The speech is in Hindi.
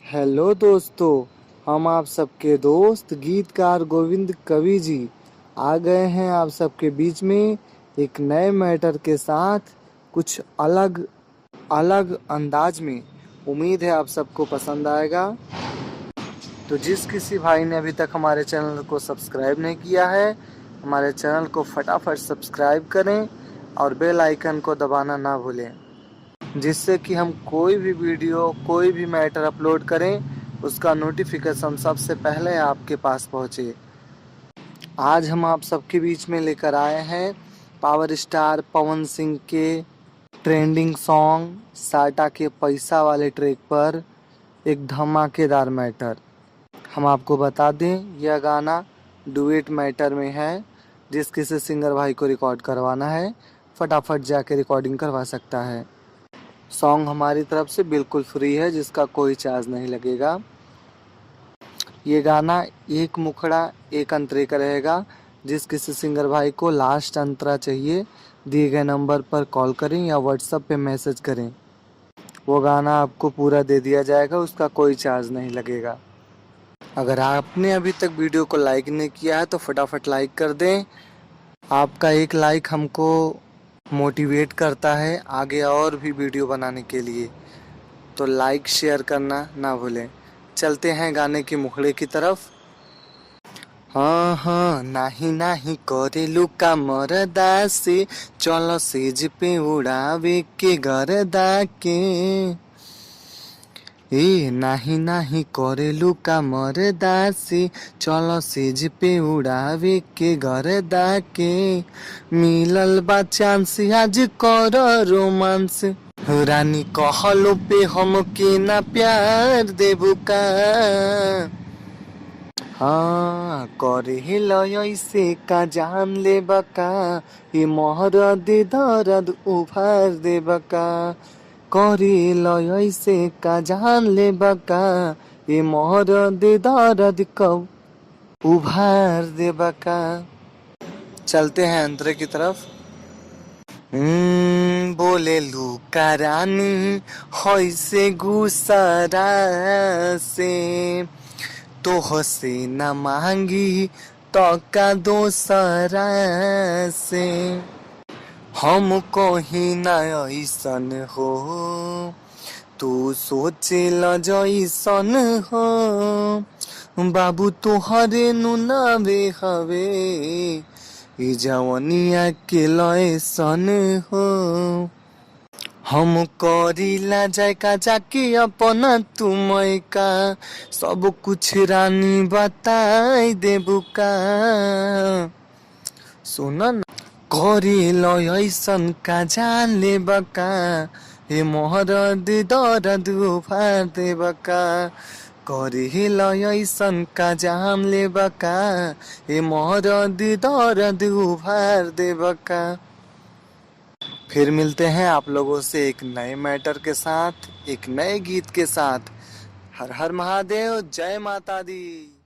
हेलो दोस्तों, हम आप सबके दोस्त गीतकार गोविंद कवि जी आ गए हैं आप सबके बीच में एक नए मैटर के साथ, कुछ अलग अलग अंदाज में। उम्मीद है आप सबको पसंद आएगा। तो जिस किसी भाई ने अभी तक हमारे चैनल को सब्सक्राइब नहीं किया है, हमारे चैनल को फटाफट सब्सक्राइब करें और बेल आइकन को दबाना ना भूलें, जिससे कि हम कोई भी वीडियो कोई भी मैटर अपलोड करें उसका नोटिफिकेशन सबसे पहले आपके पास पहुंचे। आज हम आप सबके बीच में लेकर आए हैं पावर स्टार पवन सिंह के ट्रेंडिंग सॉन्ग साटा के पैसा वाले ट्रैक पर एक धमाकेदार मैटर। हम आपको बता दें, यह गाना डुएट मैटर में है। जिस किसी सिंगर भाई को रिकॉर्ड करवाना है फटाफट जाके रिकॉर्डिंग करवा सकता है। सॉन्ग हमारी तरफ से बिल्कुल फ्री है, जिसका कोई चार्ज नहीं लगेगा। ये गाना एक मुखड़ा एक अंतरे का रहेगा। जिस किसी सिंगर भाई को लास्ट अंतरा चाहिए, दिए गए नंबर पर कॉल करें या व्हाट्सएप पे मैसेज करें, वो गाना आपको पूरा दे दिया जाएगा, उसका कोई चार्ज नहीं लगेगा। अगर आपने अभी तक वीडियो को लाइक नहीं किया है तो फटाफट लाइक कर दें। आपका एक लाइक हमको मोटिवेट करता है आगे और भी वीडियो बनाने के लिए, तो लाइक शेयर करना ना भूलें। चलते हैं गाने के मुखड़े की तरफ। हाँ हाँ नाही नाही करेलू का मरदा से, चलो सेज पे उड़ावे के गरदा के। ए नाही नाही करेलू का मरदा से, चलो सेज पे उड़ावे के गरदा के। मिलल बा चांस आज कर रोमांस, रानी कहलो पे हम के ना प्यार देबू का। हाँ करे लय से का जान ले बका, ये मोहरद दर्द उभार दे बका। करे लय से का जान ले बका, ये मोहरद दर्द कब उभार दे बका। चलते हैं अंतरे की तरफ। बोले लूका रानी होई से गुसरा से, तो हसे न मांगी तो का दोसरा से। हमको ही न ऐसन हो, तू सोचे ल जैसन हो। बाबू तोहरे नु नावे हवे, ई जवनिया के लैसन हो। हम करीला जायका जाके अपना तुमय का, सब कुछ रानी बताई देबू का। सुन न करेल ऐसन का जान ले बका, हे मोहरद दर्द उभार दे बका। करेल ऐसन का जान ले बका, हे मोहरद दर्द उभार दे बका। फिर मिलते हैं आप लोगों से एक नए मैटर के साथ, एक नए गीत के साथ। हर हर महादेव, जय माता दी।